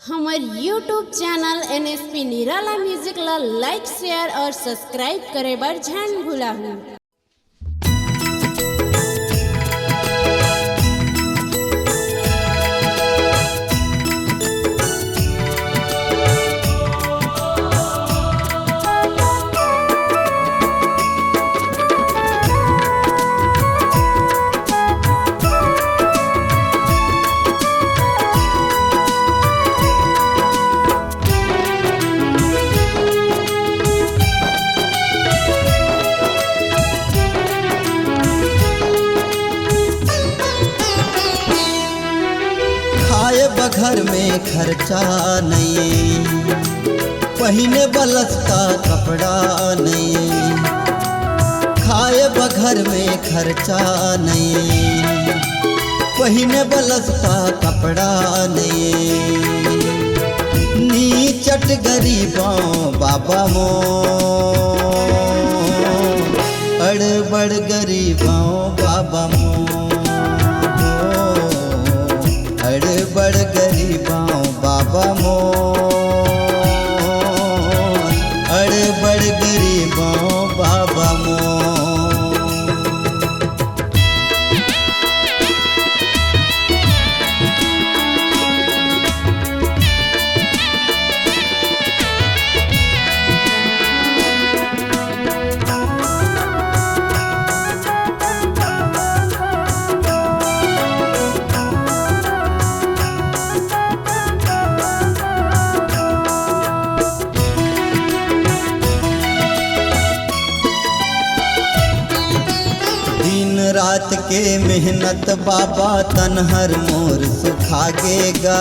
हमार YouTube channel NSP निराला music ला लाइक शेयर और सब्सक्राइब करे बर झन भुलाहू। घर में खर्चा नहीं, पहने बलस का कपड़ा नहीं, खाए बघर में खर्चा नहीं, पहने बलस का कपड़ा नहीं, नीचट गरीबों बाबा मो अड़बड़ गरीबों बाबा मो अड़बड़ गरीबां बाबा मो अड़बड़ गरीबां बाबा मो। रात के मेहनत बाबा तनहर मोर सुखागेगा,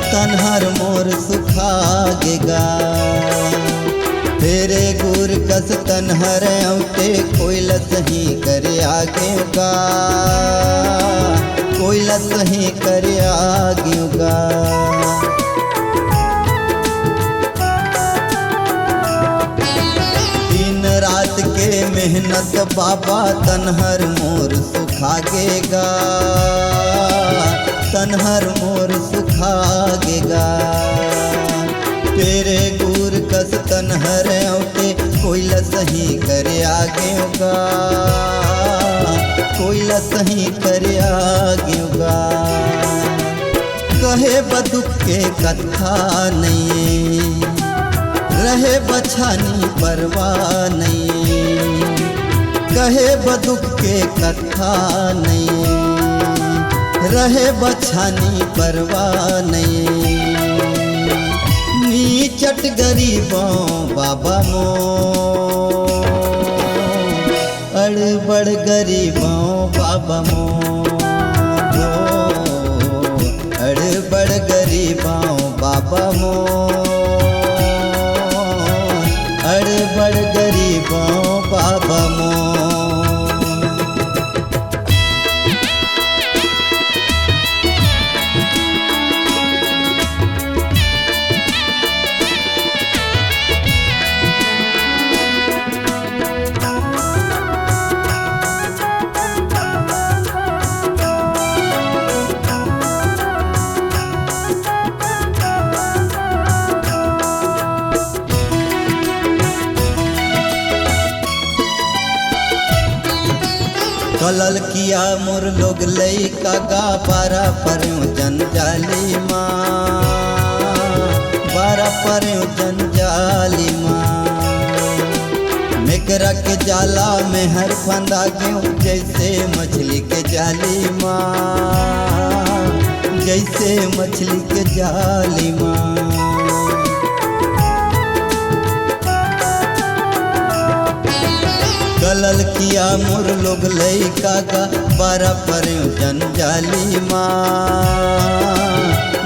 तनहर मोर सुखागेगा, तेरे गुर कस तनहर औटे कोयलस ही कर आगेगा, कोयलस ही कर आगेगा। रात के मेहनत बाबा तनहर मोर सुखागेगा, तनहर मोर सुखागेगा, तेरे गुर कस तनहर औटे कोयलस ही कर आगेगा, कोयलस ही कर आगेगा। कहे बदुख के कथा नहीं, रहे बछानी परवाह नहीं, कहे बदुख के कथा नहीं, रहे बछानी परवाह नहीं, नीचट गरीबों बाबा मो अड़बड़ गरीबों बाबा मो अड़बड़ गरीबों बाबा मो अड़बड़ गरीबों बाबा मो। कलल किया मोर लोग लइका गा बारा पर्यों जंजाली माँ, बारा पर्यों जंजाली माँ, मेकरा के जाला में हर फंदा क्यों जैसे मछली के जाली माँ, जैसे मछली के जाली माँ। कलल किया मोर लोग लइका का बारा पर्यों जंजाली माँ,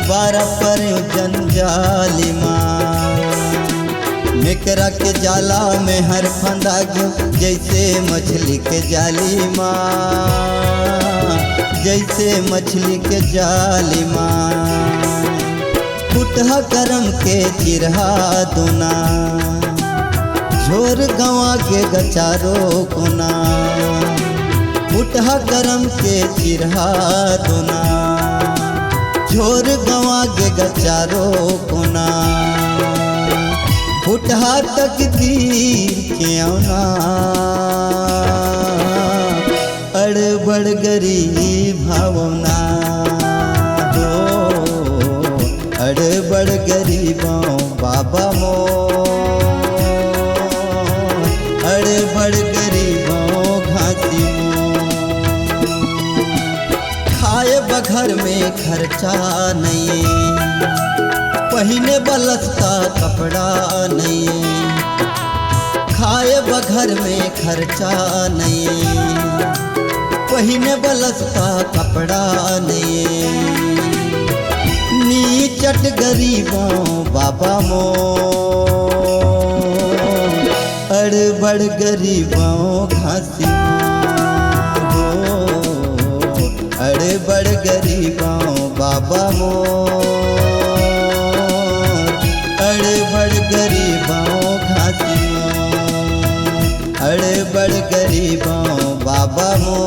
बारा पर्यों जंजाली माँ, मेकरा के जाला में हर फंदा गयो जैसे मछली के जाली माँ, जैसे मछली के जाली माँ। कुटहा करम के चिरहा दुना झोर गंवा के गचारो कोना, उठा करम के चिरहा दोना, झोर गवा गे गचारो कोना फुटहा तक तीर के औना अड़बड़ गरीब भावना हो अड़बड़ गरीबों बाबा मो अड़बड़ गरीबों घासी मो खाए बघर में खर्चा नहीं पहिने बलसता कपड़ा नहीं खाए बघर में खर्चा नहीं पहिने बलसता कपड़ा नहीं नीचट गरीबों बाबा मो अड़बड़ गरीबों घासी हो अड़बड़ गरीबों बाबा मो अड़बड़ गरीबों घासी अड़बड़ गरीबों बाबा मो